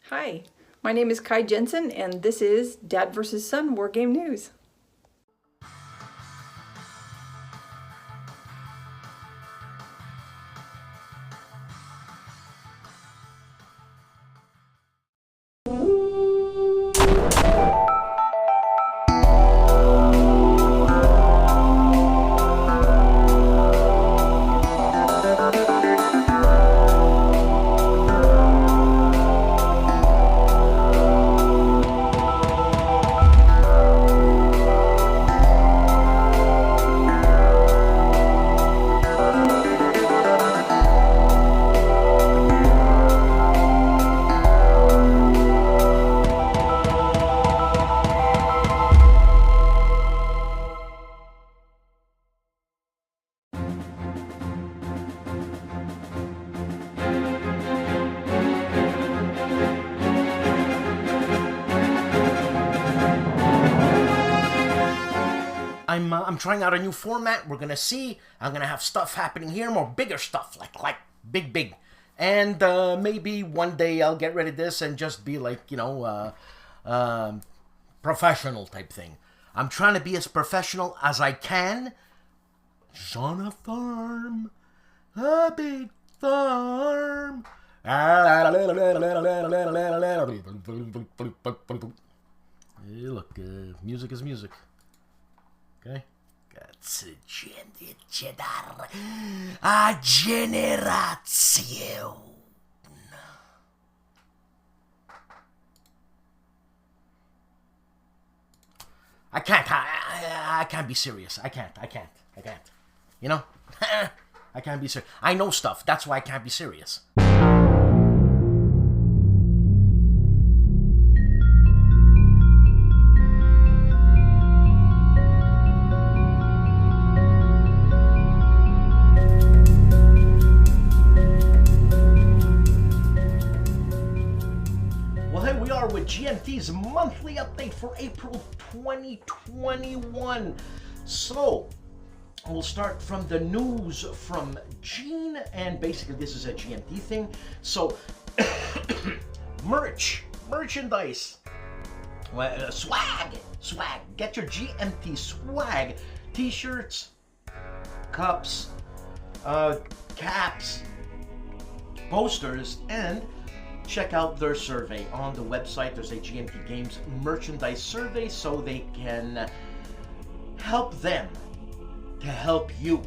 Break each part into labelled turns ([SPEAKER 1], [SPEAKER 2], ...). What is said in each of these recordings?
[SPEAKER 1] Hi, my name is Kai Jensen, and this is Dad vs. Son Wargame News.
[SPEAKER 2] I'm trying out a new format. We're gonna see. I'm gonna have stuff happening here, more bigger stuff, like big, and maybe one day I'll get rid of this and just be like, you know, professional type thing. I'm trying to be as professional as I can. On a farm, a big farm. Hey, look, music is music. Okay? A generazione. I can't be serious. I can't. You know? I can't be serious. I know stuff. That's why I can't be serious. With GMT's monthly update for April 2021. So, we'll start from the news from Gene, and basically this is a GMT thing. So, merchandise, swag, get your GMT swag, t-shirts, cups, caps, posters, and check out their survey on the website. There's a GMT Games merchandise survey, so they can help them to help you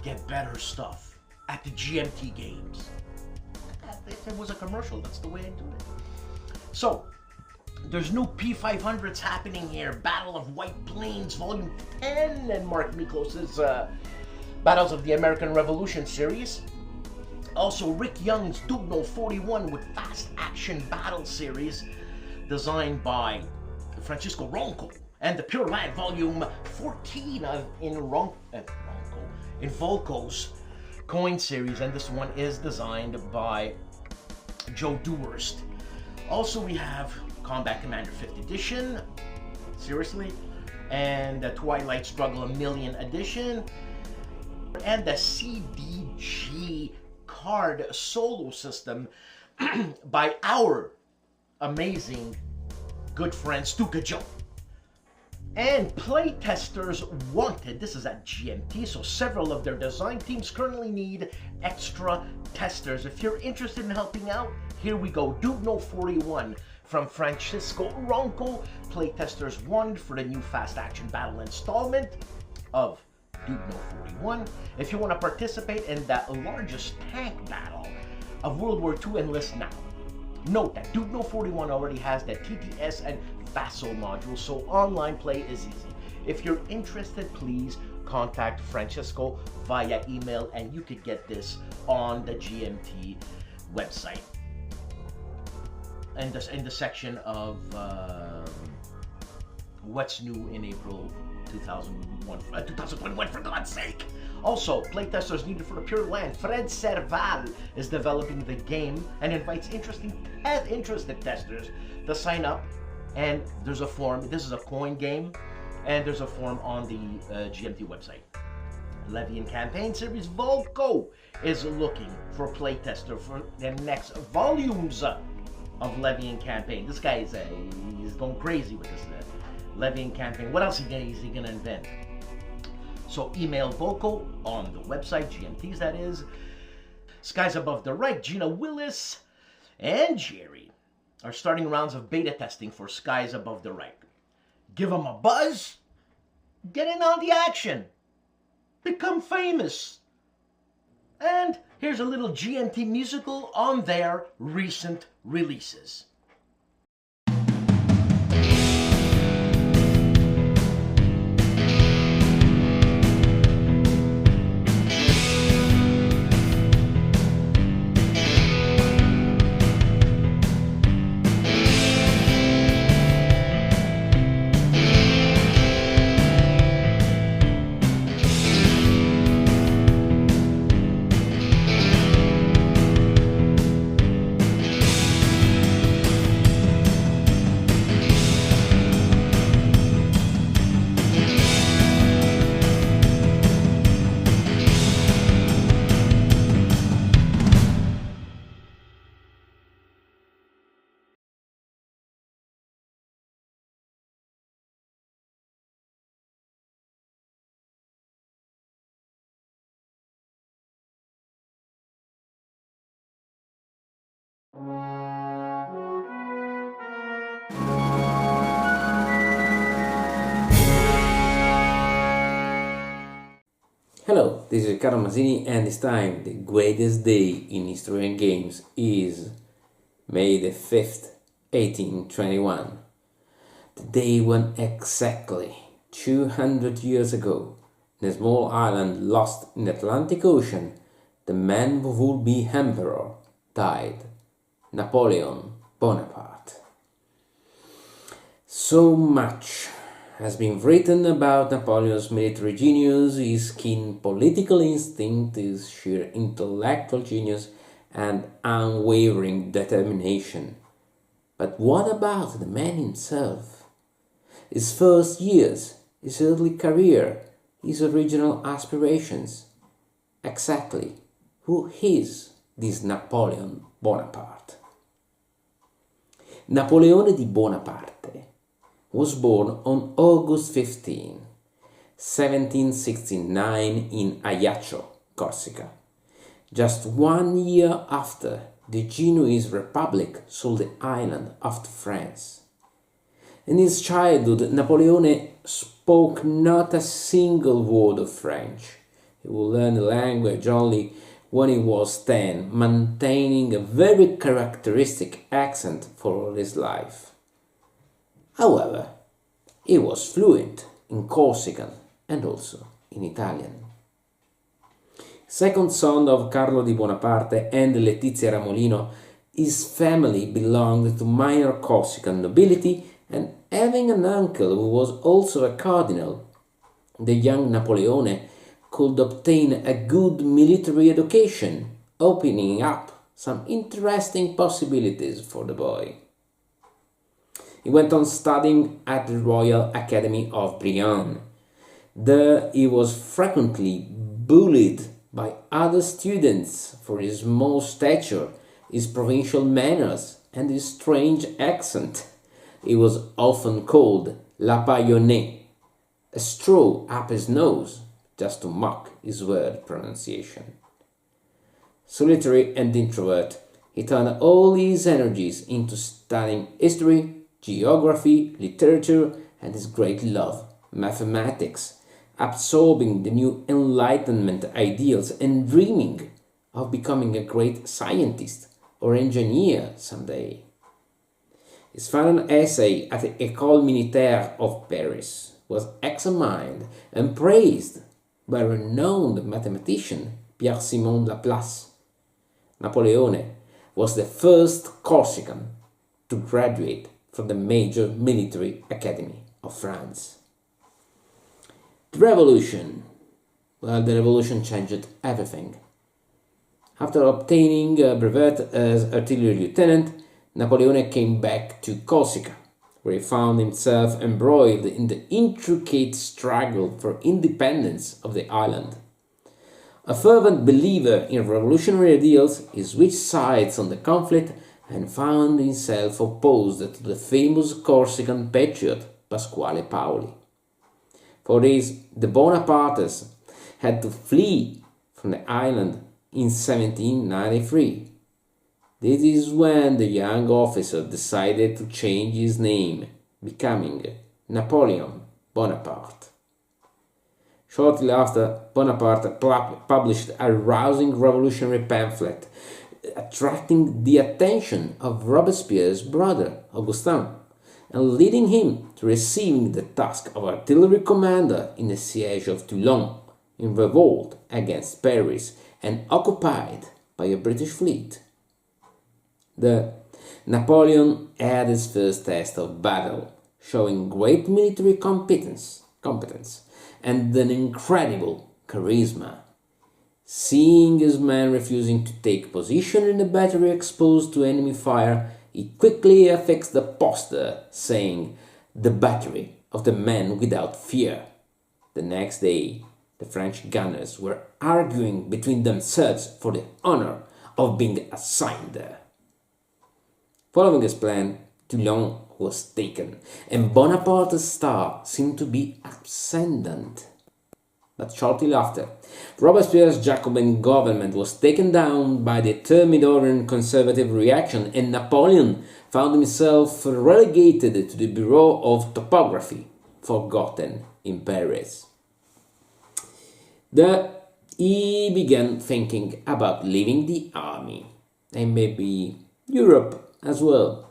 [SPEAKER 2] get better stuff at the GMT Games. If it was a commercial, that's the way I do it. So, there's new P500s happening here. Battle of White Plains Volume 10 and Mark Miklos' Battles of the American Revolution series. Also, Rick Young's Dugno 41 with Fast Action Battle series, designed by Francisco Ronco, and the Pure Land Volume 14 in Volco's coin series, and this one is designed by Joe Dewhurst. Also, we have Combat Commander 5th Edition, seriously, and the Twilight Struggle A Million Edition, and the CDG card solo system by our amazing good friend STUKAJOE. And playtesters wanted, this is at GMT, so several of their design teams currently need extra testers. If you're interested in helping out, here we go. Dugno 41 from Francisco Ronco. Playtesters wanted for the new Fast Action Battle installment of Dugno 41. If you want to participate in that largest tank battle of World War II, enlist now. Note that Dugno 41 already has the TTS and FASO modules, so online play is easy. If you're interested, please contact Francisco via email, and you could get this on the GMT website. And in the section of what's new in April 2021, for God's sake. Also, playtesters needed for the Pure Land. Fred Serval is developing the game and invites interested testers to sign up. And there's a form. This is a coin game, and there's a form on the GMT website. Levian Campaign Series Volco is looking for playtester for the next volumes of levying campaign. This guy is he's going crazy with this levying campaign. What else is he gonna invent? So email vocal on the website, GMTs that is. Skies Above the Right, Gina Willis and Jerry are starting rounds of beta testing for Skies Above the Right. Give them a buzz, get in on the action, become famous. And here's a little GMT musical on their recent releases.
[SPEAKER 3] Hello, this is Riccardo Masini, and this time the greatest day in history and games is May the 5th, 1821. The day when exactly 200 years ago, in a small island lost in the Atlantic Ocean, the man who would be emperor died, Napoleon Bonaparte. So much has been written about Napoleon's military genius, his keen political instinct, his sheer intellectual genius, and unwavering determination. But what about the man himself? His first years, his early career, his original aspirations. Exactly, who is this Napoleon Bonaparte? Napoleone di Bonaparte was born on August 15, 1769 in Ajaccio, Corsica, just 1 year after the Genoese Republic sold the island off to France. In his childhood, Napoleone spoke not a single word of French. He would learn the language only when he was 10, maintaining a very characteristic accent for all his life. However, he was fluent in Corsican and also in Italian. Second son of Carlo di Bonaparte and Letizia Ramolino, his family belonged to minor Corsican nobility, and having an uncle who was also a cardinal, the young Napoleone could obtain a good military education, opening up some interesting possibilities for the boy. He went on studying at the Royal Academy of Brienne. There he was frequently bullied by other students for his small stature, his provincial manners, and his strange accent. He was often called La Paillonnée, a straw up his nose, just to mock his word pronunciation. Solitary and introvert, he turned all his energies into studying history, geography, literature, and his great love, mathematics, absorbing the new Enlightenment ideals and dreaming of becoming a great scientist or engineer someday. His final essay at the École Militaire of Paris was examined and praised by renowned mathematician Pierre-Simon Laplace. Napoleone was the first Corsican to graduate from the major military academy of France. The revolution. Well, the revolution changed everything. After obtaining a brevet as artillery lieutenant, Napoleone came back to Corsica, where he found himself embroiled in the intricate struggle for independence of the island. A fervent believer in revolutionary ideals, he switched sides on the conflict and found himself opposed to the famous Corsican patriot Pasquale Paoli. For this, the Bonapartes had to flee from the island in 1793. This is when the young officer decided to change his name, becoming Napoleon Bonaparte. Shortly after, Bonaparte published a rousing revolutionary pamphlet, attracting the attention of Robespierre's brother, Augustin, and leading him to receiving the task of artillery commander in the siege of Toulon, in revolt against Paris and occupied by a British fleet. The Napoleon had his first test of battle, showing great military competence and an incredible charisma. Seeing his men refusing to take position in the battery exposed to enemy fire, he quickly affixed the poster saying, "The battery of the men without fear." The next day, the French gunners were arguing between themselves for the honor of being assigned there. Following his plan, Toulon was taken, and Bonaparte's star seemed to be ascendant. But shortly after, Robespierre's Jacobin government was taken down by the Thermidorian conservative reaction, and Napoleon found himself relegated to the Bureau of Topography, forgotten in Paris. There, he began thinking about leaving the army, and maybe Europe as well.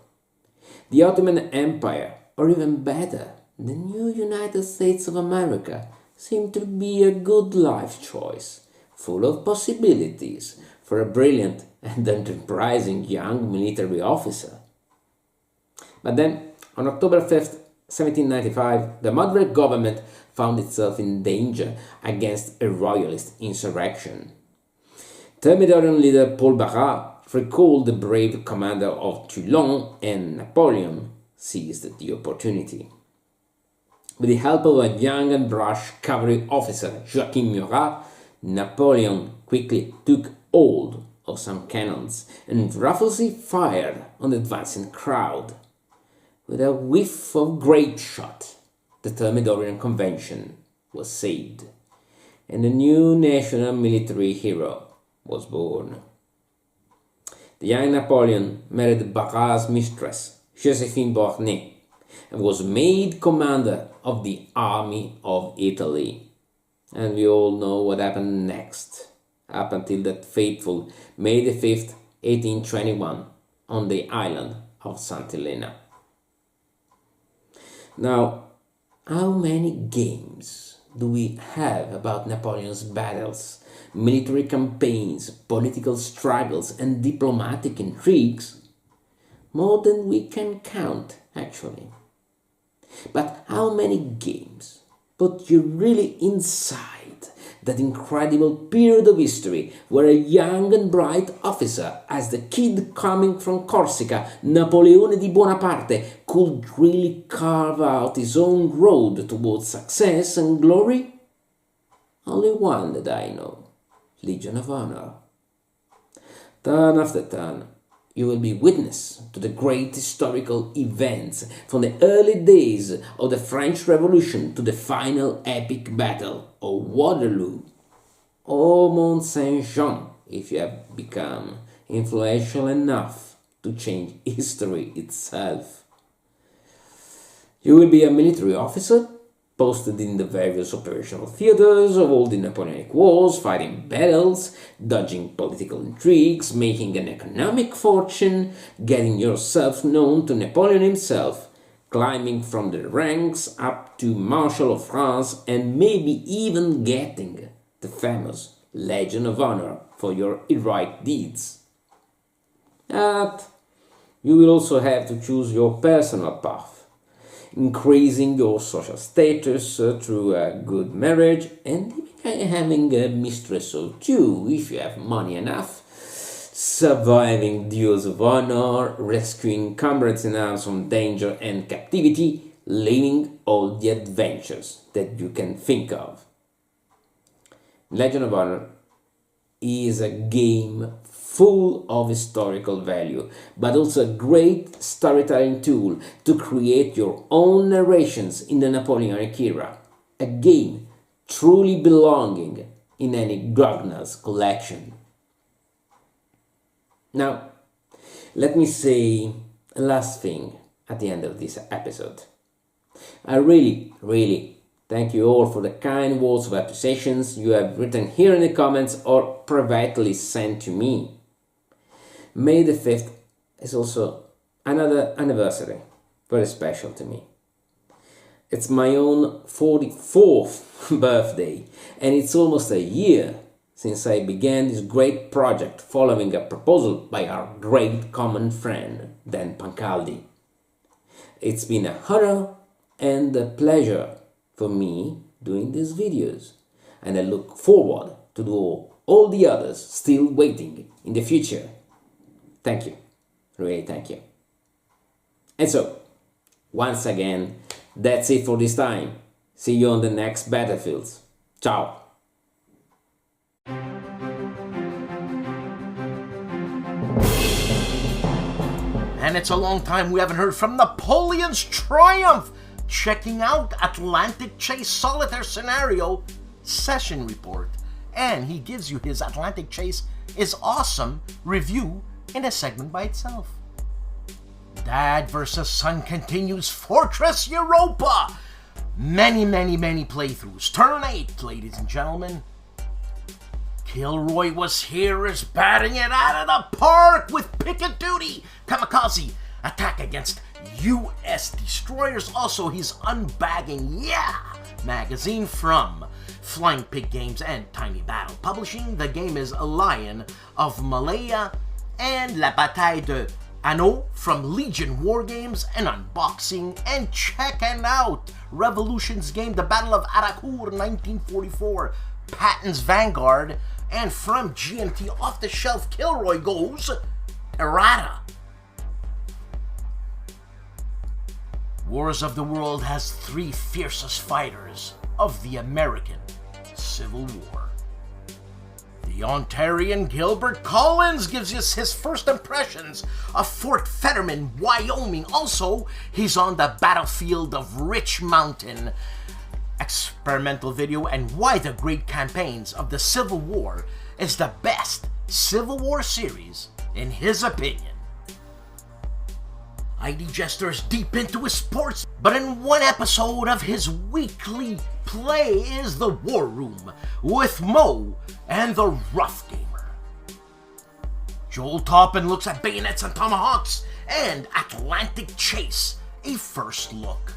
[SPEAKER 3] The Ottoman Empire, or even better, the new United States of America, seemed to be a good life choice, full of possibilities for a brilliant and enterprising young military officer. But then, on October 5th, 1795, the Madrid government found itself in danger against a royalist insurrection. Thermidorian leader Paul Barras recalled the brave commander of Toulon, and Napoleon seized the opportunity. With the help of a young and brash cavalry officer, Joachim Murat, Napoleon quickly took hold of some cannons and ruthlessly fired on the advancing crowd. With a whiff of grape shot, the Thermidorian Convention was saved, and a new national military hero was born. The young Napoleon married Barras' mistress, Joséphine Beauharnais, and was made commander of the Army of Italy. And we all know what happened next, up until that fateful May the 5th, 1821, on the island of St. Helena. Now, how many games do we have about Napoleon's battles, military campaigns, political struggles, and diplomatic intrigues? More than we can count, actually. But how many games put you really inside that incredible period of history where a young and bright officer, as the kid coming from Corsica, Napoleone di Bonaparte, could really carve out his own road towards success and glory? Only one that I know, Legion of Honor. Turn after turn, you will be witness to the great historical events from the early days of the French Revolution to the final epic battle of Waterloo, or Mont Saint-Jean, if you have become influential enough to change history itself. You will be a military officer, posted in the various operational theaters of all the Napoleonic Wars, fighting battles, dodging political intrigues, making an economic fortune, getting yourself known to Napoleon himself, climbing from the ranks up to Marshal of France, and maybe even getting the famous Legion of Honor for your heroic deeds. But you will also have to choose your personal path, increasing your social status through a good marriage, and having a mistress or two if you have money enough, surviving duels of honor, rescuing comrades in arms from danger and captivity, living all the adventures that you can think of. Legion of Honor is a game full of historical value, but also a great storytelling tool to create your own narrations in the Napoleonic era. A game truly belonging in any Grognard's collection. Now, let me say a last thing at the end of this episode. I really thank you all for the kind words of appreciations you have written here in the comments or privately sent to me. May the 5th is also another anniversary, very special to me. It's my own 44th birthday, and it's almost a year since I began this great project following a proposal by our great common friend, Dan Pancaldi. It's been a honor and a pleasure for me doing these videos, and I look forward to do all the others still waiting in the future. Thank you, really thank you. And so, once again, that's it for this time. See you on the next battlefields. Ciao!
[SPEAKER 2] And it's a long time we haven't heard from Napoleon's Triumph. Checking out Atlantic Chase Solitaire Scenario Session Report. And he gives you his Atlantic Chase is Awesome review in a segment by itself. Dad vs. Son continues Fortress Europa. Many playthroughs. Turn 8, ladies and gentlemen. KilRoyWasHere is batting it out of the park with Picket Duty. Kamikaze attack against US destroyers. Also, he's unbagging magazine from Flying Pig Games and Tiny Battle Publishing. The game is Lion of Malaya and La Bataille de Hanau from Legion War Games, and unboxing and checking out Revolution's game, The Battle of Arakour 1944, Patton's Vanguard, and from GMT off-the-shelf Kilroy goes Errata. Wars of the World has 3 fiercest fighters of the American Civil War. The Ontarian Gilbert Collins gives us his first impressions of Fort Fetterman, Wyoming. Also, he's on the battlefield of Rich Mountain. Experimental video and why the great campaigns of the Civil War is the best Civil War series in his opinion. ID Jester is deep into his sports, but in one episode of his weekly play is the War Room with Mo and the Rough Gamer. Joel Toppin looks at bayonets and tomahawks and Atlantic Chase, a first look.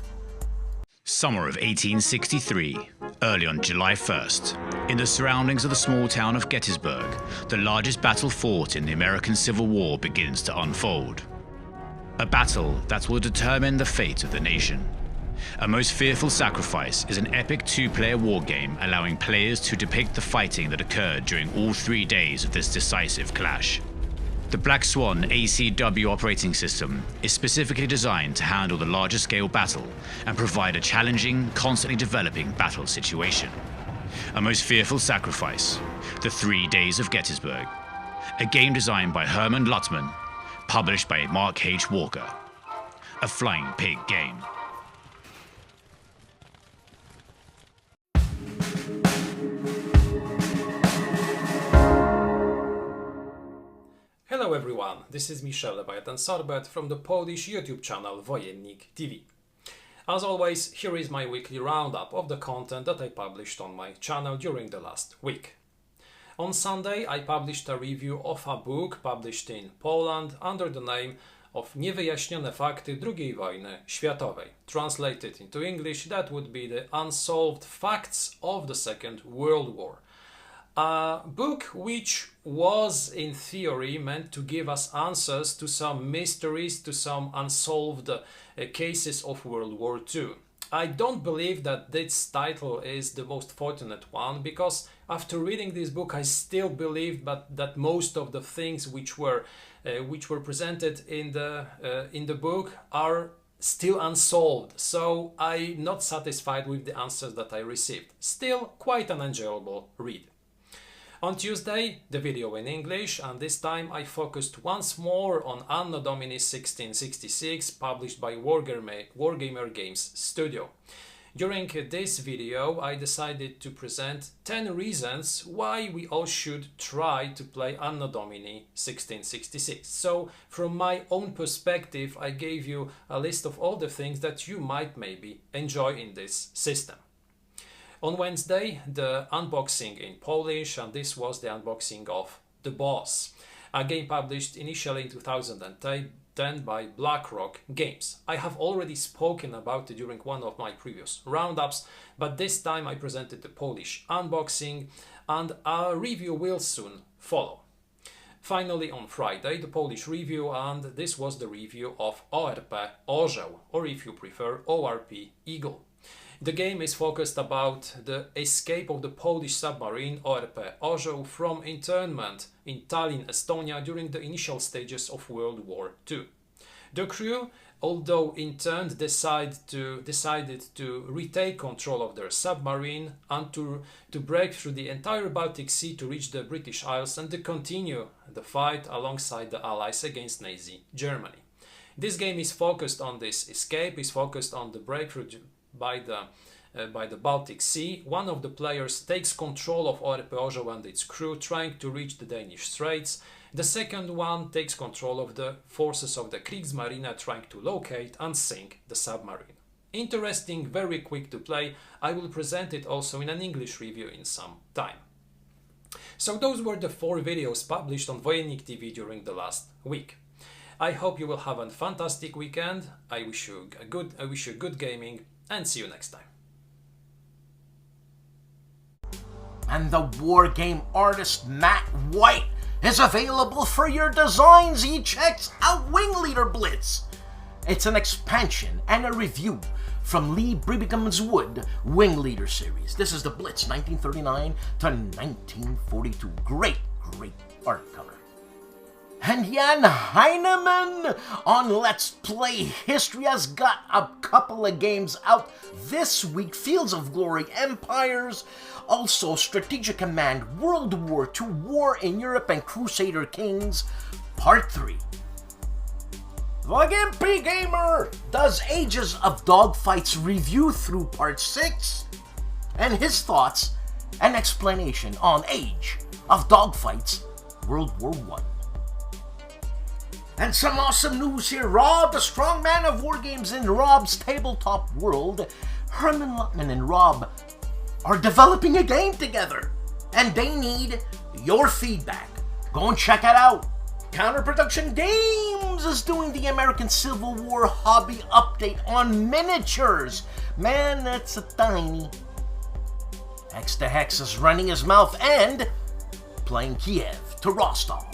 [SPEAKER 4] Summer of 1863, early on July 1st, in the surroundings of the small town of Gettysburg, the largest battle fought in the American Civil War begins to unfold. A battle that will determine the fate of the nation. A Most Fearful Sacrifice is an epic 2-player war game allowing players to depict the fighting that occurred during all 3 days of this decisive clash. The Black Swan ACW operating system is specifically designed to handle the larger scale battle and provide a challenging, constantly developing battle situation. A Most Fearful Sacrifice, The 3 Days of Gettysburg, a game designed by Herman Luttman, published by Mark H. Walker. A Flying Pig game.
[SPEAKER 5] Hello everyone, this is Michel Leviathan Sorbet from the Polish YouTube channel Wojennik TV. As always, here is my weekly roundup of the content that I published on my channel during the last week. On Sunday I published a review of a book published in Poland under the name of Niewyjaśnione fakty II wojny światowej. Translated into English, that would be the Unsolved Facts of the Second World War. A book which was, in theory, meant to give us answers to some mysteries, to some unsolved cases of World War II. I don't believe that this title is the most fortunate one, because after reading this book I still believe that most of the things which were presented in the book are still unsolved, so I'm not satisfied with the answers that I received. Still quite an enjoyable read. On Tuesday, the video in English, and this time I focused once more on Anno Domini 1666, published by Wargamer Games Studio. During this video, I decided to present 10 reasons why we all should try to play Anno Domini 1666. So, from my own perspective, I gave you a list of all the things that you might maybe enjoy in this system. On Wednesday, the unboxing in Polish, and this was the unboxing of The Boss, a game published initially in 2010 by BlackRock Games. I have already spoken about it during one of my previous roundups, but this time I presented the Polish unboxing, and a review will soon follow. Finally, on Friday, the Polish review, and this was the review of ORP Orzeł, or if you prefer, ORP Eagle. The game is focused about the escape of the Polish submarine ORP Orzeł from internment in Tallinn, Estonia during the initial stages of World War II. The crew, although interned, decided to retake control of their submarine and to break through the entire Baltic Sea to reach the British Isles and to continue the fight alongside the Allies against Nazi Germany. This game is focused on this escape, is focused on the breakthrough by the Baltic Sea. One of the players takes control of ORP Orzeł and its crew, trying to reach the Danish Straits. The second one takes control of the forces of the Kriegsmarine, trying to locate and sink the submarine. Interesting, very quick to play. I will present it also in an English review in some time. So those were the 4 videos published on Wojennik TV during the last week. I hope you will have a fantastic weekend. I wish you good gaming, and see you next time.
[SPEAKER 2] And the war game artist Matt White is available for your designs. He checks out Wingleader Blitz. It's an expansion and a review from Lee Bribingham's Wood Wingleader series. This is the Blitz 1939 to 1942. Great art cover. And Jan Heineman on Let's Play History has got a couple of games out this week. Fields of Glory Empires, also Strategic Command World War II War in Europe and Crusader Kings Part 3. The GIMPY Gamer does Ages of Dogfights review through Part 6 and his thoughts and explanation on Age of Dogfights World War I. And some awesome news here. Rob, the strong man of war games in Rob's tabletop world, Herman Lutman and Rob are developing a game together, and they need your feedback. Go and check it out. Counterproduction Games is doing the American Civil War hobby update on miniatures. Man, that's a tiny. HEX is running his mouth and playing Kiev to Rostov.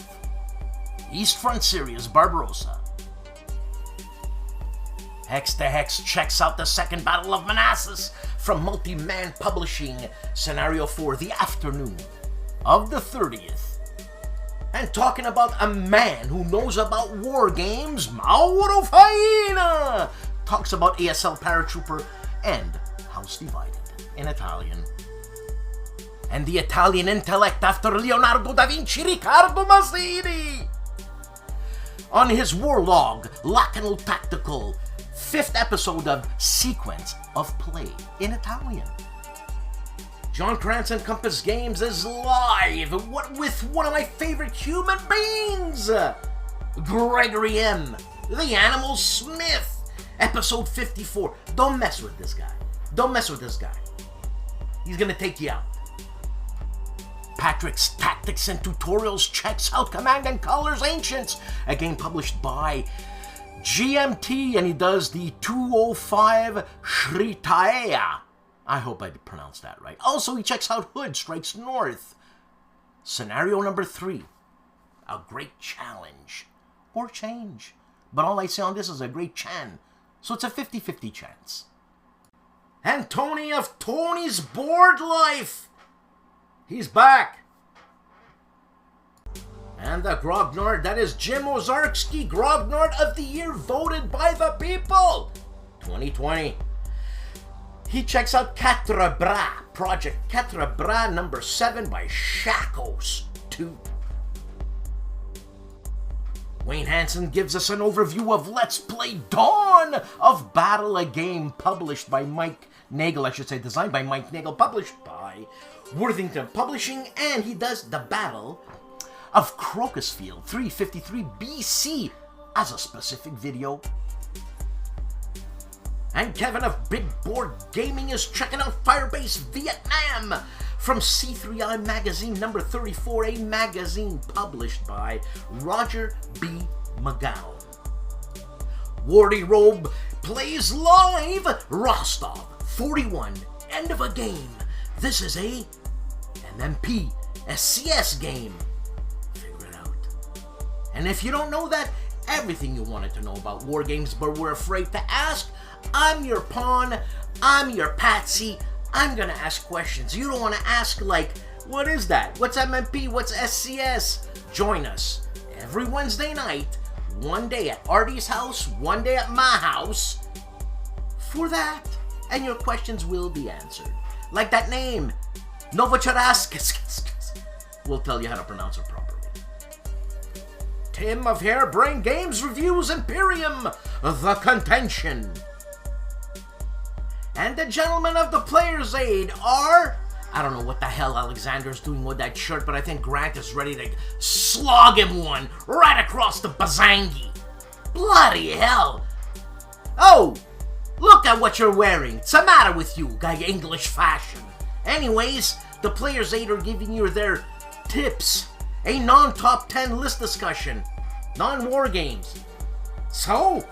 [SPEAKER 2] East Front Series Barbarossa. HEX checks out the Second Battle of Manassas from Multi-Man Publishing, Scenario 4, The Afternoon of the 30th. And talking about a man who knows about war games, Mauro Faina talks about ASL Paratrooper and House Divided in Italian. And the Italian intellect after Leonardo da Vinci, Riccardo Massini, on his Warlog Lacanal Tactical 5th episode of Sequence of Play in Italian. John Cranston Compass Games is live with one of my favorite human beings, Gregory M., the Animal Smith, episode 54. Don't mess with this guy. Don't mess with this guy. He's gonna take you out. Patrick's Tactics and Tutorials checks out Command & Colors Ancients, a game published by GMT, and he does the 205 Shritaea. I hope I pronounced that right. Also, he checks out Hood Strikes North. Scenario number 3. A great challenge. Or change. But all I say on this is a great chan. So it's a 50-50 chance. And Tony of Tony's Board Life. He's back. And the Grognard, that is Jim Ozarski, Grognard of the Year, voted by the people. 2020. he checks out Quatre Bras, Project Quatre Bras number 7 by Shackles 2. Wayne Hansen gives us an overview of Let's Play Dawn of Battle, a game published by Mike Nagel, I should say designed by Mike Nagel, published by Worthington Publishing, and he does the Battle of Crocusfield 353 BC as a specific video. And Kevin of Big Board Gaming is checking out Firebase Vietnam from C3I Magazine number 34, a magazine published by Roger B. McGowan. Wardy Robe plays live Rostov 41, end of a game. This is a MMP SCS game. Figure it out. And if you don't know that, everything you wanted to know about war games but were afraid to ask, I'm your pawn, I'm your patsy, I'm gonna ask questions. You don't wanna ask like, what is that? What's MMP? What's SCS? Join us every Wednesday night, one day at Artie's house, one day at my house, for that. And your questions will be answered. Like that name, Novocharaskas. We'll tell you how to pronounce it properly. Tim of Harebrained Games reviews Imperium, The Contention. And the gentlemen of the Player's Aid are... I don't know what the hell Alexander's doing with that shirt, but I think Grant is ready to slog him one right across the bazangi. Bloody hell. Oh, look at what you're wearing. What's the matter with you, guy? English fashion. Anyways, the Player's Aid are giving you their tips. A non-top 10 list discussion. Non-war games. So...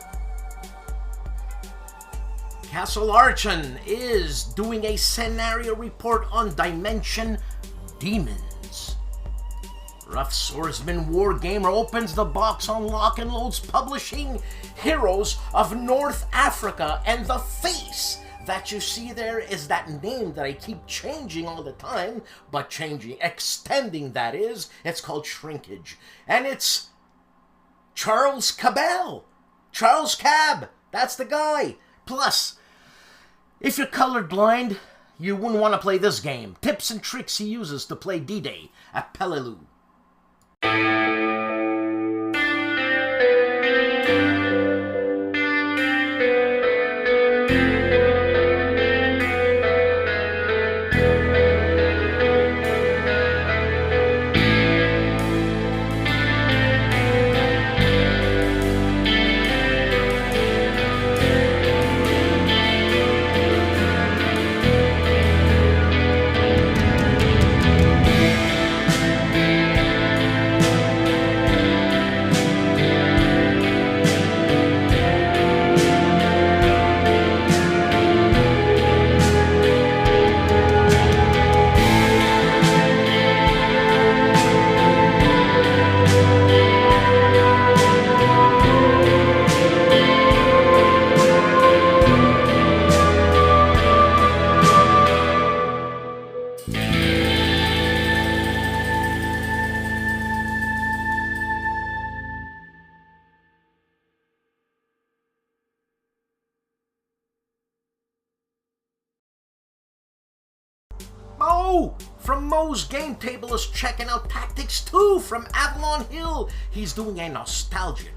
[SPEAKER 2] Castle Archon is doing a scenario report on Dimension Demons. Rough Swordsman Wargamer opens the box on Lock and Load's publishing Heroes of North Africa, and the face that you see there is that name that I keep changing all the time, but extending that is, it's called Shrinkage. And it's Charles Cabell. Charles Cab, that's the guy. Plus, if you're colorblind, you wouldn't want to play this game. Tips and tricks he uses to play D-Day at Peleliu. Mo from Mo's Game Table is checking out Tactics 2 from Avalon Hill. He's doing a nostalgic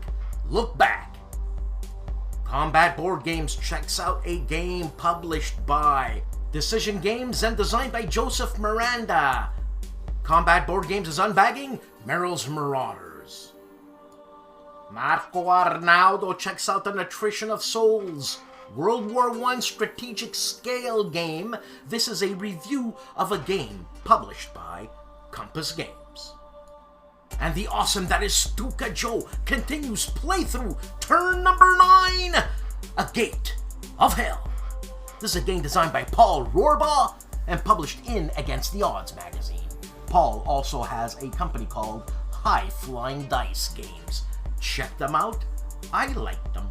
[SPEAKER 2] look back. Combat Board Games checks out a game published by Decision Games and designed by Joseph Miranda. Combat Board Games is unbagging Merrill's Marauders. Marco Arnaudo checks out The Attrition of Souls, World War I strategic scale game. This is a review of a game published by Compass Games. And the awesome that is STUKAJOE continues playthrough turn number 9, A Gate of Hell. This is a game designed by Paul Rohrbaugh and published in Against the Odds magazine. Paul also has a company called High Flying Dice Games. Check them out. I like them.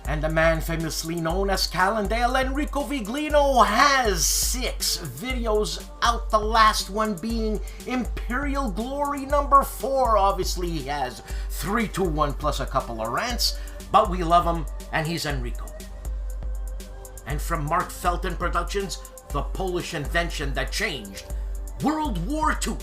[SPEAKER 2] And the man famously known as Calandale, Enrico Viglino, has 6 videos out, the last one being Imperial Glory number 4. Obviously he has 3, 2, 1 plus a couple of rants, but we love him, and he's Enrico. And from Mark Felton Productions, the Polish invention that changed World War II.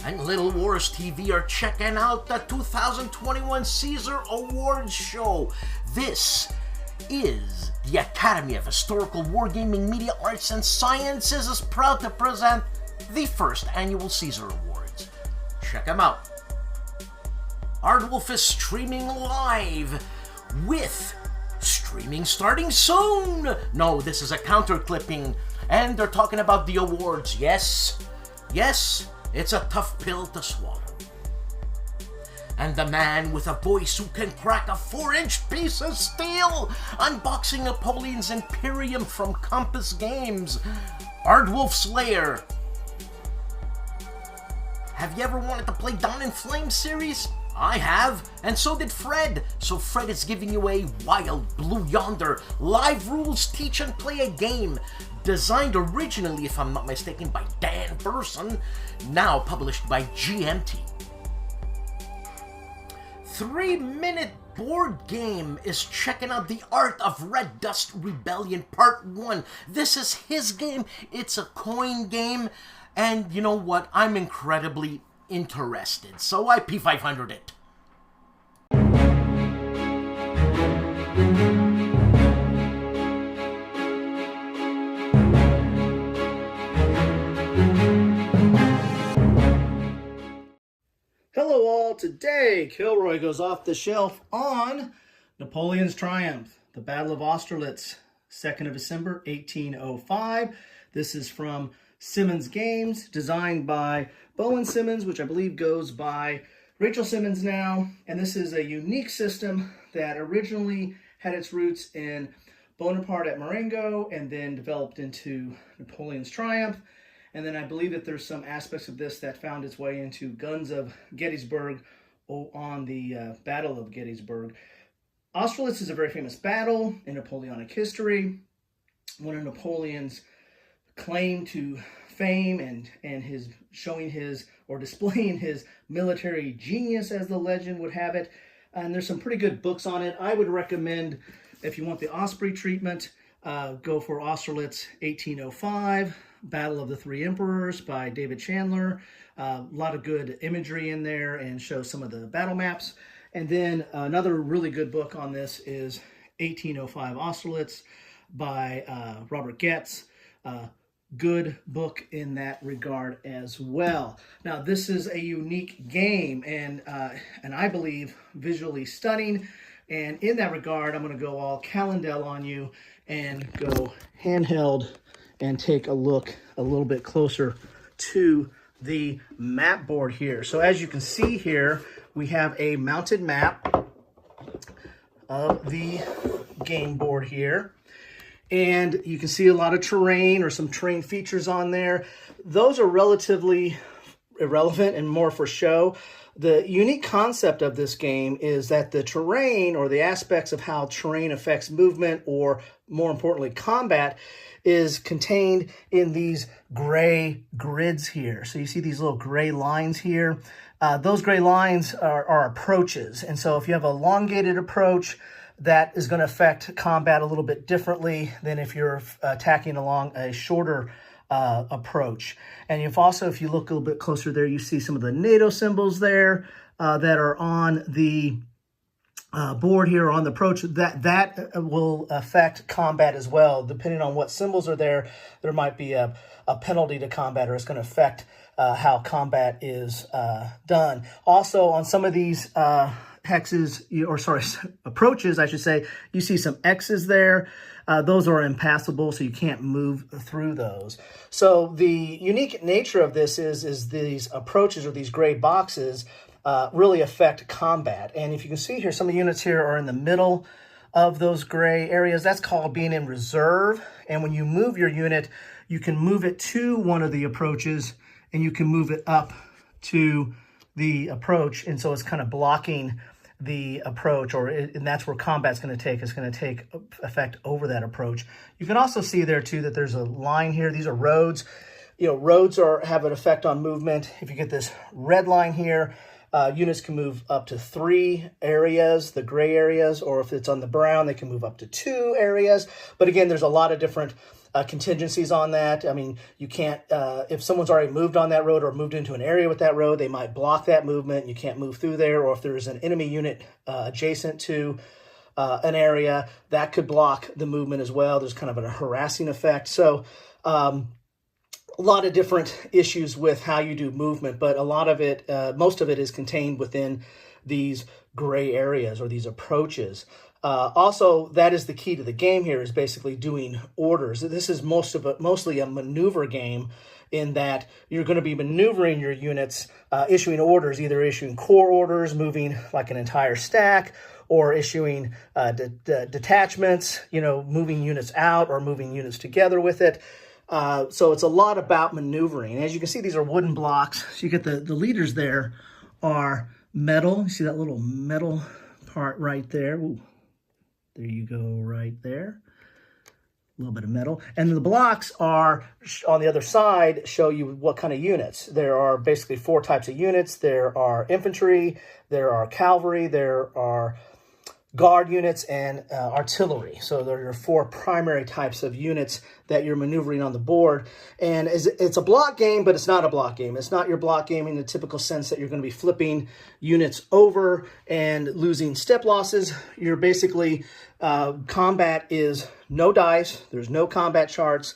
[SPEAKER 2] And Little Wars TV are checking out the 2021 Caesar Awards show. This is the Academy of Historical Wargaming Media Arts and Sciences is proud to present the first annual Caesar Awards. Check them out. ARDWULF is streaming live with streaming starting soon. No, this is a counter clipping, and they're talking about the awards. Yes, it's a tough pill to swallow. And the man with a voice who can crack a 4-inch piece of steel, unboxing Napoleon's Imperium from Compass Games, ARDWULF'S LAIR. Have you ever wanted to play Down in Flames series? I have, and so did Fred. So Fred is giving you a Wild Blue Yonder live rules teach and play a game, designed originally, if I'm not mistaken, by Dan Burson, now published by GMT. 3-Minute Board Game is checking out the Art of Red Dust Rebellion Part 1. This is his game. It's a coin game, and you know what? I'm incredibly interested, so I P500 it.
[SPEAKER 6] Hello all, today Kilroy goes off the shelf on Napoleon's Triumph, the Battle of Austerlitz, 2nd of December, 1805. This is from Simmons Games, designed by Bowen Simmons, which I believe goes by Rachel Simmons now. And this is a unique system that originally had its roots in Bonaparte at Marengo and then developed into Napoleon's Triumph. And then I believe that there's some aspects of this that found its way into Guns of Gettysburg on the Battle of Gettysburg. Austerlitz is a very famous battle in Napoleonic history. One of Napoleon's claim to fame and his showing his or displaying his military genius, as the legend would have it. And there's some pretty good books on it. I would recommend, if you want the Osprey treatment, go for Austerlitz 1805. Battle of the Three Emperors by David Chandler. A lot of good imagery in there and shows some of the battle maps. And then another really good book on this is 1805 Austerlitz by Robert Getz. Good book in that regard as well. Now, this is a unique game and I believe visually stunning. And in that regard, I'm going to go all Calandale on you and go handheld and take a look a little bit closer to the map board here. So as you can see here, we have a mounted map of the game board here. And you can see a lot of terrain or some terrain features on there. Those are relatively irrelevant and more for show. The unique concept of this game is that the terrain or the aspects of how terrain affects movement, or more importantly combat, is contained in these gray grids here. So you see these little gray lines here. Those gray lines are approaches. And so if you have an elongated approach, that is going to affect combat a little bit differently than if you're attacking along a shorter approach. And if you look a little bit closer there, you see some of the NATO symbols there that are on the board here on the approach. That will affect combat as well. Depending on what symbols are there, there might be a penalty to combat, or it's going to affect how combat is done. Also, on some of these approaches, I should say, you see some X's there. Those are impassable, so you can't move through those. So the unique nature of this is these approaches, or these gray boxes, really affect combat. And if you can see here, some of the units here are in the middle of those gray areas. That's called being in reserve. And when you move your unit, you can move it to one of the approaches, and you can move it up to the approach. And so it's kind of blocking the approach, and that's where combat's going to take. It's going to take effect over that approach. You can also see there too that there's a line here. These are roads. Roads have an effect on movement. If you get this red line here, units can move up to 3 areas, the gray areas, or if it's on the brown, they can move up to 2 areas. But again, there's a lot of different contingencies on that. I mean, you can't, if someone's already moved on that road or moved into an area with that road, they might block that movement and you can't move through there. Or if there's an enemy unit adjacent to an area, that could block the movement as well. There's kind of a harassing effect. So a lot of different issues with how you do movement, but a lot of it, most of it is contained within these gray areas or these approaches. Also, that is the key to the game here, is basically doing orders. This is mostly a maneuver game, in that you're going to be maneuvering your units, issuing orders, either issuing core orders, moving like an entire stack, or issuing detachments, moving units out or moving units together with it. So it's a lot about maneuvering. As you can see, these are wooden blocks. So you get the leaders there are metal. You see that little metal part right there? Ooh, there you go, right there. A little bit of metal. And the blocks are, on the other side, show you what kind of units. There are basically 4 types of units. There are infantry, there are cavalry, there are guard units, and artillery. So there are 4 primary types of units that you're maneuvering on the board. And it's a block game, but it's not a block game. It's not your block game in the typical sense that you're going to be flipping units over and losing step losses. You're basically, combat is no dice. There's no combat charts.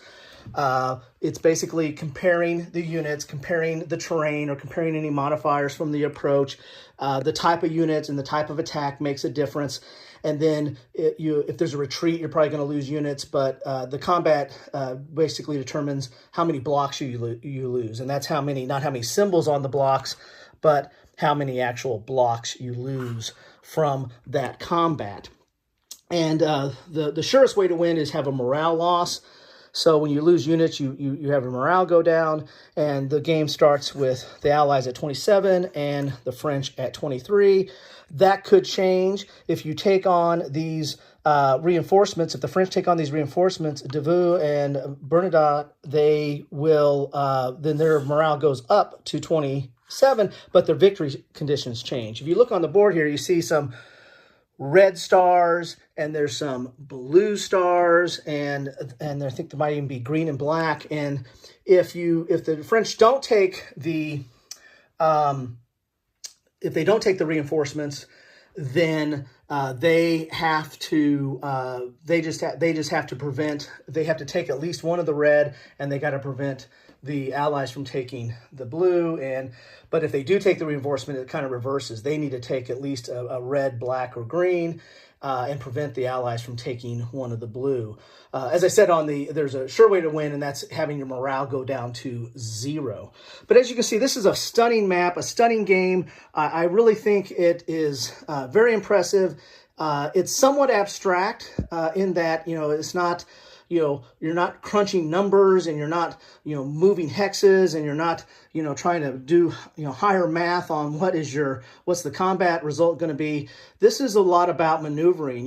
[SPEAKER 6] It's basically comparing the units, comparing the terrain, or comparing any modifiers from the approach. The type of units and the type of attack makes a difference. And then if there's a retreat, you're probably going to lose units, but the combat basically determines how many blocks you lose. And that's how many, not how many symbols on the blocks, but how many actual blocks you lose from that combat. And the surest way to win is have a morale loss. So when you lose units, you have a morale go down, and the game starts with the Allies at 27 and the French at 23. That could change if you take on these reinforcements. If the French take on these reinforcements, Davout and Bernadotte, they will, then their morale goes up to 27, but their victory conditions change. If you look on the board here, you see some red stars, and there's some blue stars, and I think there might even be green and black. And if the French don't take the if they don't take the reinforcements, then they have to they just have to prevent, they have to take at least one of the red, and they got to prevent the Allies from taking the blue. But if they do take the reinforcement, it kind of reverses. They need to take at least a red, black, or green, and prevent the Allies from taking one of the blue. As I said, there's a sure way to win, and that's having your morale go down to 0. But as you can see, this is a stunning map, a stunning game. I really think it is very impressive. It's somewhat abstract in that, it's not, you're not crunching numbers, and you're not, moving hexes, and you're not, trying to do, higher math on what's the combat result going to be. This is a lot about maneuvering,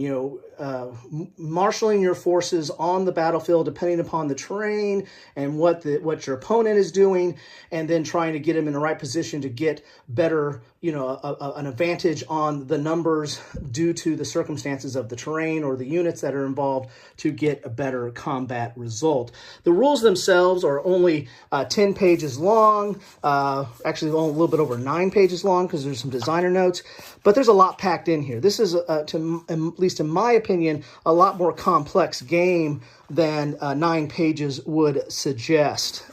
[SPEAKER 6] marshaling your forces on the battlefield depending upon the terrain and what your opponent is doing, and then trying to get them in the right position to get better, an advantage on the numbers due to the circumstances of the terrain or the units that are involved to get a better combat result. The rules themselves are only 10 pages long, actually only a little bit over 9 pages long because there's some designer notes, but there's a lot packed in here. This is, at least in my opinion, a lot more complex game than 9 pages would suggest,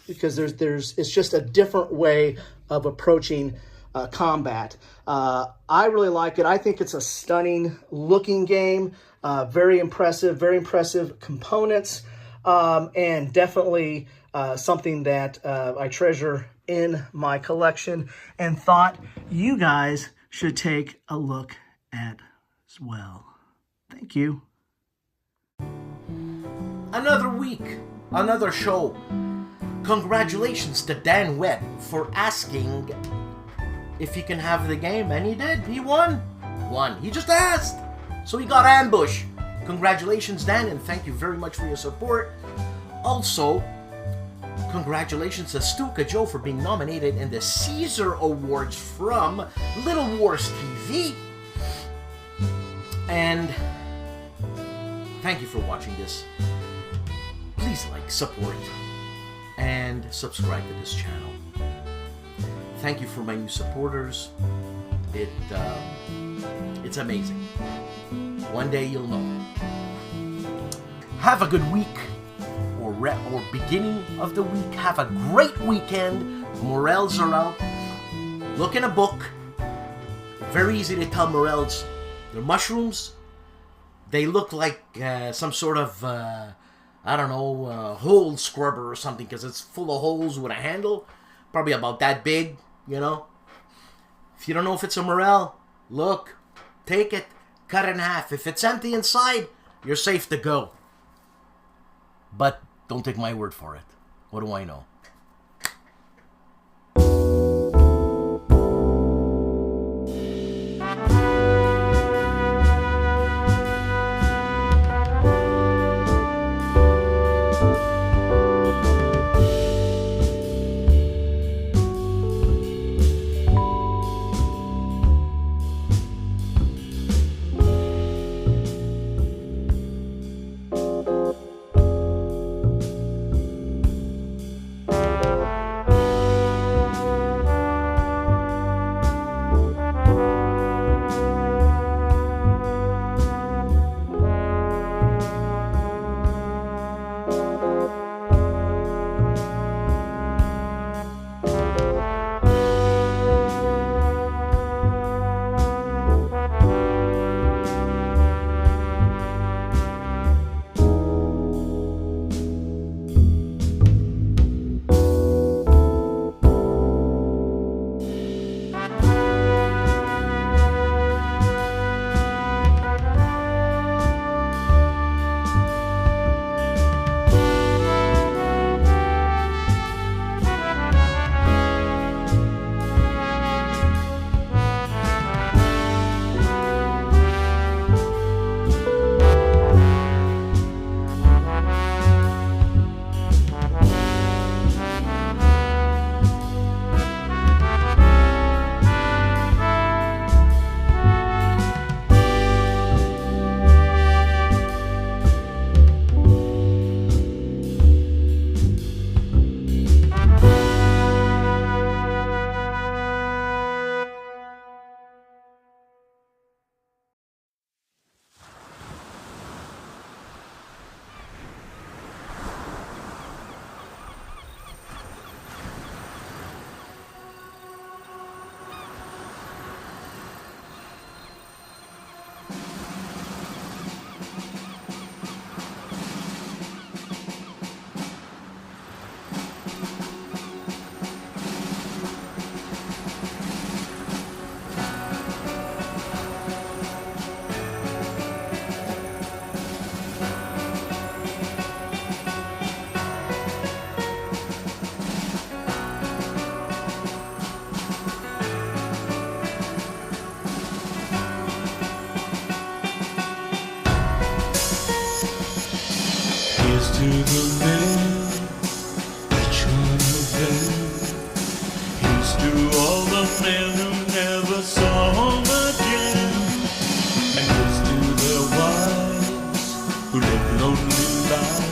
[SPEAKER 6] because it's just a different way of approaching combat. I really like it. I think it's a stunning looking game, very impressive components, and definitely something that I treasure in my collection and thought you guys should take a look at as well. Thank you.
[SPEAKER 2] Another week, another show. Congratulations to Dan Webb for asking if he can have the game, and he did. He won. He just asked. So he got ambushed. Congratulations, Dan, and thank you very much for your support. Also, congratulations to STUKAJOE for being nominated in the Caesar Awards from Little Wars TV. And thank you for watching this. Please like, support, and subscribe to this channel. Thank you for my new supporters. It's amazing. One day you'll know. Have a good week, or beginning of the week. Have a great weekend. Morels are out. Look in a book. Very easy to tell morels. They're mushrooms. They look like some sort of, I don't know, hole scrubber or something, because it's full of holes with a handle. Probably about that big, you know. If you don't know if it's a morel, look, take it, cut it in half. If it's empty inside, you're safe to go. But don't take my word for it. What do I know?
[SPEAKER 7] To the men, each one of them. Here's to all the men who never saw home again. And here's to their wives who lived lonely lives.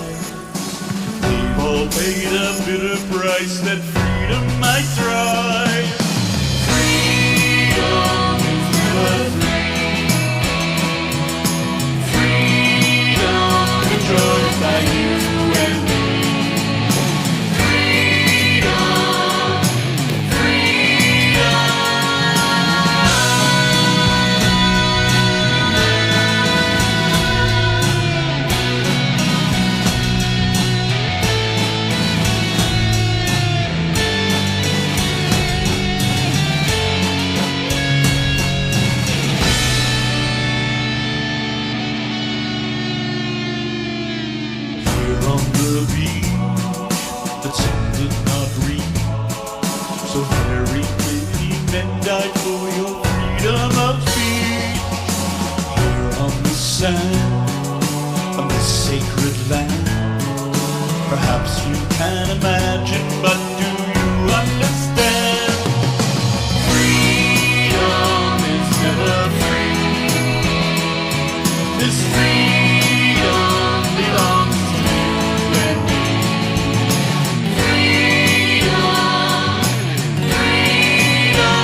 [SPEAKER 7] They've all paid a bitter price that freedom might thrive. Freedom is never free. Freedom enjoyed by you. Of this sacred land, perhaps you can imagine imagine, but do you understand? Freedom is never free. This freedom belongs to you and me. Freedom, freedom.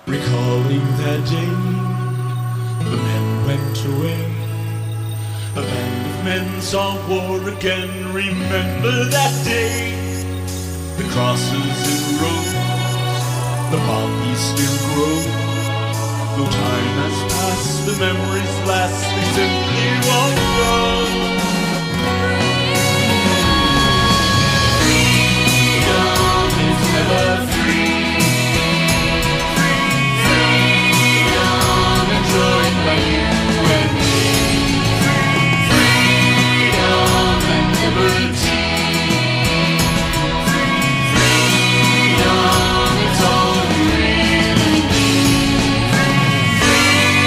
[SPEAKER 7] Recalling that day, the men went away. A band of men saw war again. Remember that day. The crosses in rows, the poppies still grow. Though time has passed, the memories last. They simply won't go. Freedom is never free. Enjoyed by you and me. Freedom and liberty. Freedom, it's all we really need. Freedom,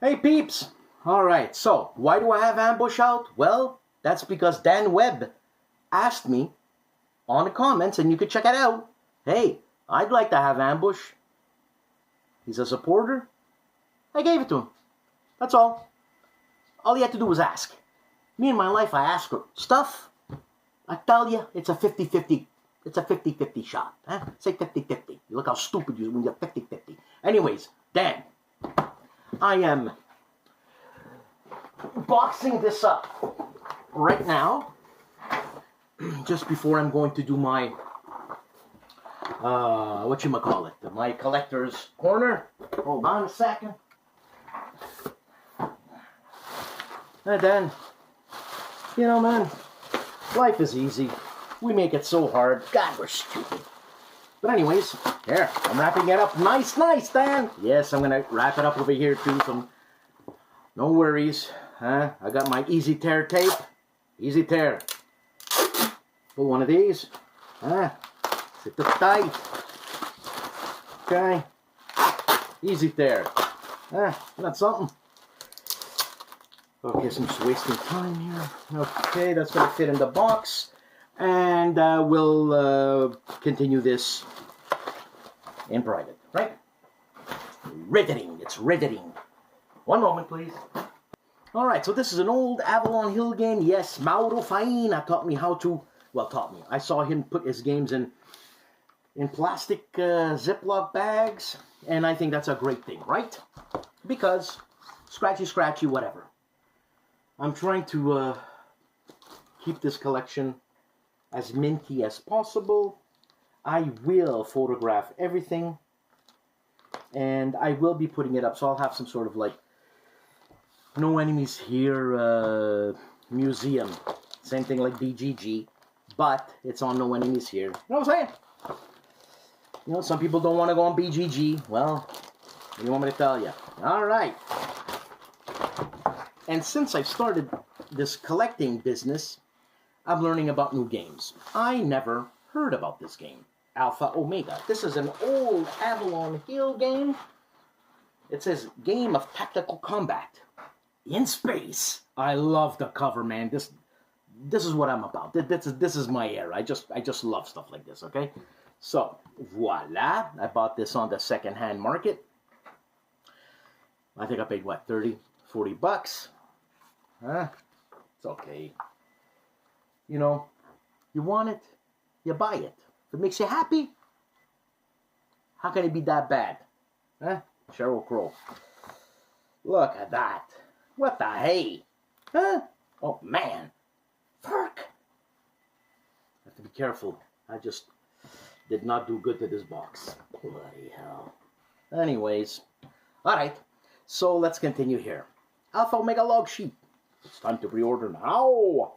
[SPEAKER 2] Hey peeps! Alright, so why do I have Ambush out? Well, that's because Dan Webb asked me on the comments, and you could check it out. Hey, I'd like to have Ambush. He's a supporter. I gave it to him. That's all. All he had to do was ask. Me in my life, I ask her stuff. I tell you, it's a 50-50. It's a 50-50 shot. Huh? Say 50-50. You look how stupid you are when you're 50-50. Anyways, Dan, I am boxing this up right now, just before I'm going to do my, whatchamacallit, my collector's corner. Hold on a second. And then, you know, man, life is easy. We make it so hard. God, we're stupid. But anyways, here, I'm wrapping it up. Nice, Dan. Yes, I'm going to wrap it up over here too, so no worries. Huh? I got my Easy Tear tape. Easy Tear. Put one of these. Huh? Sit it tight. Okay. Easy Tear. Huh? That's something. Okay, so I'm just wasting time here. Okay, that's going to fit in the box. And we'll continue this in private, right? Riveting. It's riveting. One moment, please. All right, so this is an old Avalon Hill game. Yes, Mauro Faina taught me how to, well, taught me. I saw him put his games in plastic Ziploc bags, and I think that's a great thing, right? Because scratchy, whatever. I'm trying to keep this collection as minty as possible. I will photograph everything, and I will be putting it up, so I'll have some sort of like No Enemies Here museum. Same thing like BGG, but it's on No Enemies Here. You know what I'm saying? You know, some people don't want to go on BGG. Well, what do you want me to tell you? All right. And since I've started this collecting business, I'm learning about new games. I never heard about this game, Alpha Omega. This is an old Avalon Hill game. It says Game of Tactical Combat in Space. I love the cover, man. This is what I'm about. This is my era. I just love stuff like this, okay? So, voila. I bought this on the second-hand market. I think I paid, what, 30, 40 bucks? Huh? It's okay. You know, you want it, you buy it. If it makes you happy, how can it be that bad? Huh? Sheryl Crow. Look at that. What the hey? Huh? Oh, man. Fuck. I have to be careful. I just did not do good to this box. Bloody hell. Anyways. Alright. So let's continue here. Alpha Omega log sheet. It's time to pre-order now.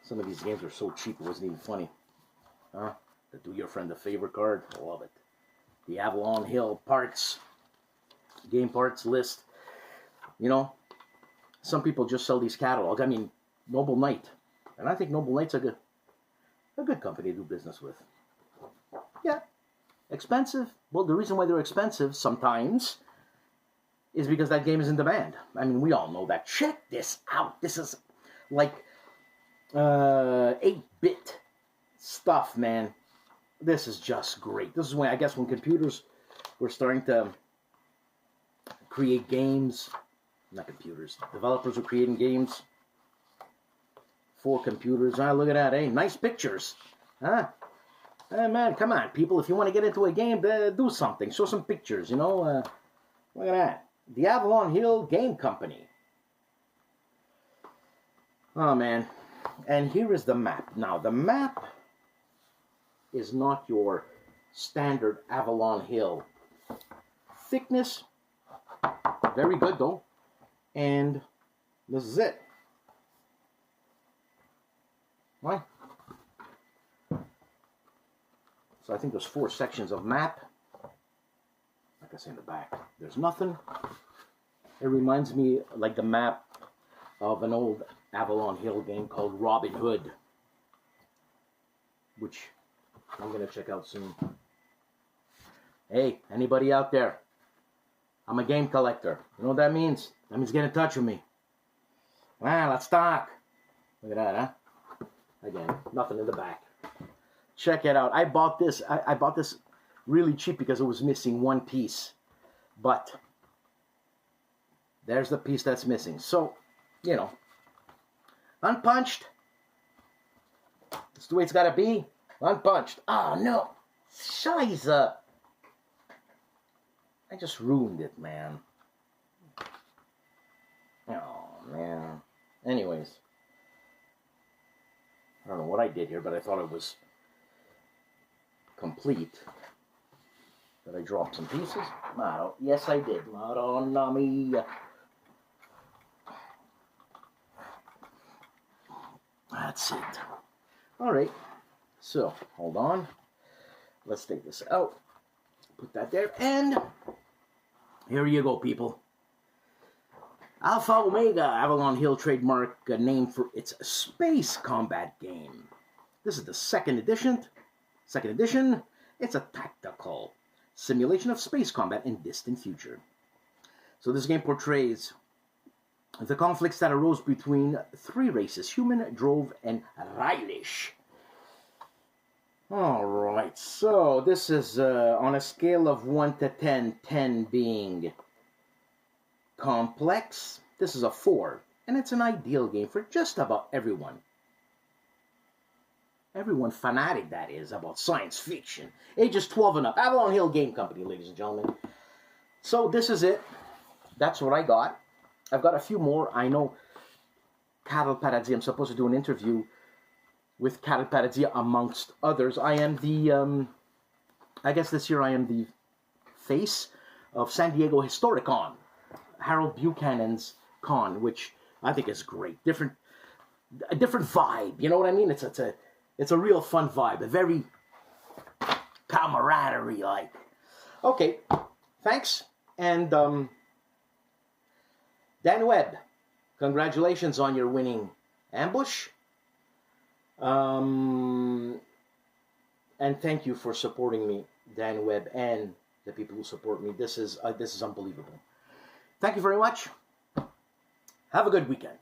[SPEAKER 2] Some of these games are so cheap it wasn't even funny. Huh? The Do Your Friend a Favor card. I love it. The Avalon Hill parts. Game parts list. You know, some people just sell these catalogs. I mean, Noble Knight. And I think Noble Knight's a good company to do business with. Yeah. Expensive? Well, the reason why they're expensive sometimes is because that game is in demand. I mean, we all know that. Check this out. This is like 8-bit stuff, man. This is just great. This is when, I guess, when computers were starting to create games. Not computers. Developers were creating games for computers. Ah, look at that. Hey, nice pictures. Huh? Hey, man, come on, people. If you want to get into a game, do something. Show some pictures, you know. Look at that. The Avalon Hill Game Company. Oh, man. And here is the map. Now, the map is not your standard Avalon Hill thickness. Very good, though. And this is it. Right? So I think there's 4 sections of map. Like I say in the back, there's nothing. It reminds me like the map of an old Avalon Hill game called Robin Hood, which I'm going to check out soon. Hey, anybody out there? I'm a game collector. You know what that means? That means get in touch with me. Well, let's talk. Look at that, huh? Again, nothing in the back. Check it out. I bought this. I bought this really cheap because it was missing one piece. But there's the piece that's missing. So, you know, unpunched. That's the way it's got to be. Unpunched. Oh, no. Scheiße. I just ruined it, man. Oh, man. Anyways. I don't know what I did here, but I thought it was complete. Did I drop some pieces? No. Yes, I did. Madonna mia. That's it. All right. So, hold on. Let's take this out. Put that there. And here you go, people. Alpha Omega, Avalon Hill trademark, name for its space combat game. This is the second edition. It's a tactical simulation of space combat in distant future. So this game portrays the conflicts that arose between 3 races, human, drove, and Rylish. Alright, so this is on a scale of 1 to 10, 10 being complex. This is a 4, and it's an ideal game for just about everyone. Everyone fanatic, that is, about science fiction. Ages 12 and up. Avalon Hill Game Company, ladies and gentlemen. So this is it. That's what I got. I've got a few more. I know Carroll Paradis. I'm supposed to do an interview with Carroll Paradis amongst others. I am the, I guess this year I am the face of San Diego Historicon, Harold Buchanan's con, which I think is great. A different vibe. You know what I mean? It's a real fun vibe. A very camaraderie like. Okay, thanks. And Dan Webb, congratulations on your winning ambush. And thank you for supporting me, Dan Webb, and the people who support me. This is unbelievable. Thank you very much. Have a good weekend.